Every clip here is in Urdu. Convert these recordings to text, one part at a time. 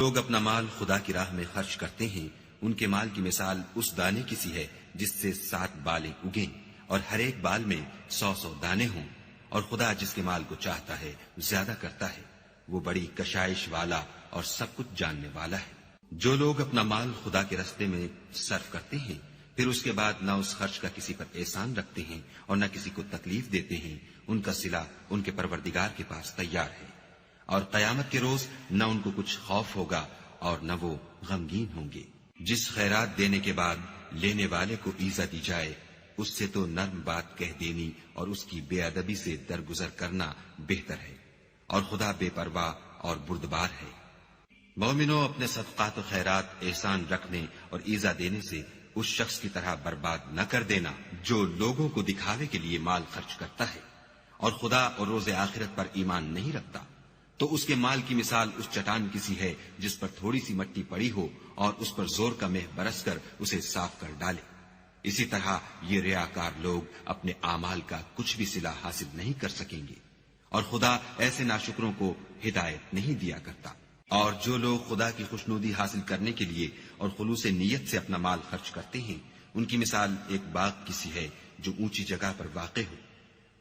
لوگ اپنا مال خدا کی راہ میں خرچ کرتے ہیں، ان کے مال کی مثال اس دانے کی سی ہے جس سے 7 بالیں اگیں اور ہر ایک بال میں 100 دانے ہوں، اور خدا جس کے مال کو چاہتا ہے زیادہ کرتا ہے، وہ بڑی کشائش والا اور سب کچھ جاننے والا ہے۔ جو لوگ اپنا مال خدا کے راستے میں صرف کرتے ہیں، پھر اس کے بعد نہ اس خرچ کا کسی پر احسان رکھتے ہیں اور نہ کسی کو تکلیف دیتے ہیں، ان کا صلہ ان کے پروردگار کے پاس تیار ہے، اور قیامت کے روز نہ ان کو کچھ خوف ہوگا اور نہ وہ غمگین ہوں گے۔ جس خیرات دینے کے بعد لینے والے کو ایزا دی جائے، اس سے تو نرم بات کہہ دینی اور اس کی بے ادبی سے درگزر کرنا بہتر ہے، اور خدا بے پرواہ اور بردبار ہے۔ مومنوں، اپنے صدقات و خیرات احسان رکھنے اور ایزا دینے سے اس شخص کی طرح برباد نہ کر دینا جو لوگوں کو دکھاوے کے لیے مال خرچ کرتا ہے اور خدا اور روز آخرت پر ایمان نہیں رکھتا، تو اس کے مال کی مثال اس چٹان کی سی ہے جس پر تھوڑی سی مٹی پڑی ہو اور اس پر زور کا مہ برس کر اسے صاف کر ڈالے۔ اسی طرح یہ ریاکار لوگ اپنے اعمال کا کچھ بھی صلہ حاصل نہیں کر سکیں گے، اور خدا ایسے ناشکروں کو ہدایت نہیں دیا کرتا۔ اور جو لوگ خدا کی خوشنودی حاصل کرنے کے لیے اور خلوص نیت سے اپنا مال خرچ کرتے ہیں، ان کی مثال ایک باغ کی سی ہے جو اونچی جگہ پر واقع ہو،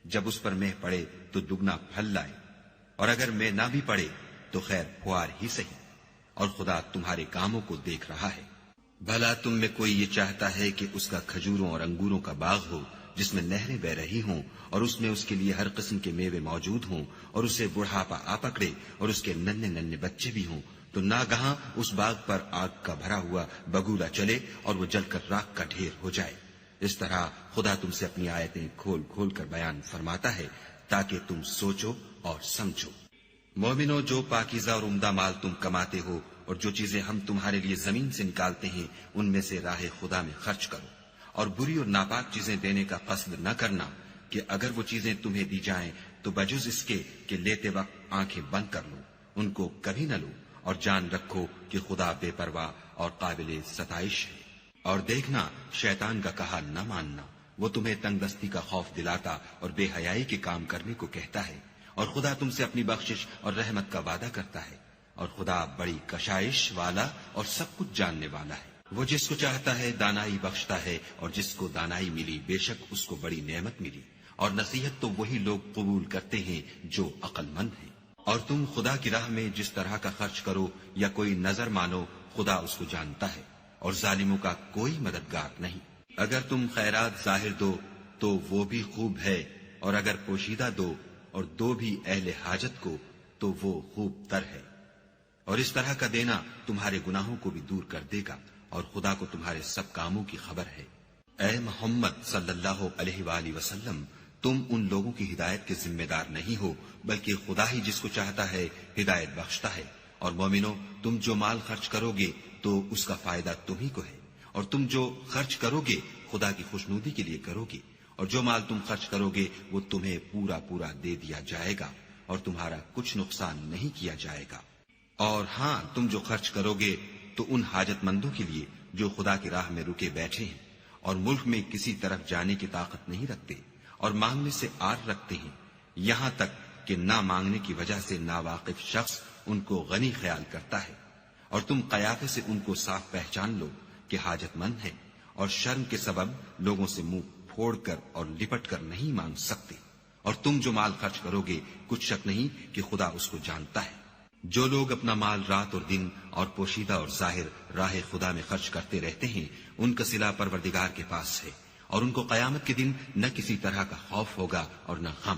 جب اس پر مہ پڑے تو دگنا پھل لائے، اور اگر مہ نہ بھی پڑے تو خیر پھوار ہی سہی، اور خدا تمہارے کاموں کو دیکھ رہا ہے۔ بھلا تم میں کوئی یہ چاہتا ہے کہ اس کا کھجوروں اور انگوروں کا باغ ہو جس میں نہریں بہ رہی ہوں اور اس میں اس کے لیے ہر قسم کے میوے موجود ہوں، اور اسے بڑھاپا آ پکڑے اور اس کے ننھے ننھے بچے بھی ہوں، تو ناگہاں اس باغ پر آگ کا بھرا ہوا بگولا چلے اور وہ جل کر راکھ کا ڈھیر ہو جائے۔ اس طرح خدا تم سے اپنی آیتیں کھول کھول کر بیان فرماتا ہے تاکہ تم سوچو اور سمجھو۔ مومنو، جو پاکیزہ اور عمدہ مال تم کماتے ہو اور جو چیزیں ہم تمہارے لیے زمین سے نکالتے ہیں، ان میں سے راہ خدا میں خرچ کرو، اور بری اور ناپاک چیزیں دینے کا قصد نہ کرنا کہ اگر وہ چیزیں تمہیں دی جائیں تو بجز اس کے کہ لیتے وقت آنکھیں بند کر لو، ان کو کبھی نہ لو، اور جان رکھو کہ خدا بے پرواہ اور قابل ستائش ہے۔ اور دیکھنا، شیطان کا کہا نہ ماننا، وہ تمہیں تنگ دستی کا خوف دلاتا اور بے حیائی کے کام کرنے کو کہتا ہے، اور خدا تم سے اپنی بخشش اور رحمت کا وعدہ کرتا ہے، اور خدا بڑی کشائش والا اور سب کچھ جاننے والا ہے۔ وہ جس کو چاہتا ہے دانائی بخشتا ہے، اور جس کو دانائی ملی بے شک اس کو بڑی نعمت ملی، اور نصیحت تو وہی لوگ قبول کرتے ہیں جو عقل مند ہیں۔ اور تم خدا کی راہ میں جس طرح کا خرچ کرو یا کوئی نظر مانو، خدا اس کو جانتا ہے، اور ظالموں کا کوئی مددگار نہیں۔ اگر تم خیرات ظاہر دو تو وہ بھی خوب ہے، اور اگر پوشیدہ دو اور دو بھی اہل حاجت کو تو وہ خوب تر ہے، اور اس طرح کا دینا تمہارے گناہوں کو بھی دور کر دے گا، اور خدا کو تمہارے سب کاموں کی خبر ہے۔ اے محمد صلی اللہ علیہ وآلہ وسلم، تم ان لوگوں کی ہدایت کے ذمہ دار نہیں ہو، بلکہ خدا ہی جس کو چاہتا ہے ہدایت بخشتا ہے۔ اور مومنو، تم جو مال خرچ کرو گے تو اس کا فائدہ تمہیں کو ہے، اور تم جو خرچ کرو گے خدا کی خوشنودی کے لیے کرو گے، اور جو مال تم خرچ کرو گے وہ تمہیں پورا پورا دے دیا جائے گا، اور تمہارا کچھ نقصان نہیں کیا جائے گا۔ اور ہاں، تم جو خرچ کرو گے تو ان حاجت مندوں کے لیے جو خدا کی راہ میں رکے بیٹھے ہیں اور ملک میں کسی طرف جانے کی طاقت نہیں رکھتے اور مانگنے سے آر رکھتے ہیں، یہاں تک کہ نہ مانگنے کی وجہ سے ناواقف شخص ان کو غنی خیال کرتا ہے، اور تم قیافے سے ان کو صاف پہچان لو کہ حاجت مند ہیں، اور شرم کے سبب لوگوں سے منہ پھوڑ کر اور لپٹ کر نہیں مانگ سکتے۔ اور تم جو مال خرچ کرو گے کچھ شک نہیں کہ خدا اس کو جانتا ہے۔ جو لوگ اپنا مال رات اور دن اور پوشیدہ اور ظاہر راہ خدا میں خرچ کرتے رہتے ہیں، ان کا صلہ پروردگار کے پاس ہے، اور ان کو قیامت کے دن نہ کسی طرح کا خوف ہوگا اور نہ غم۔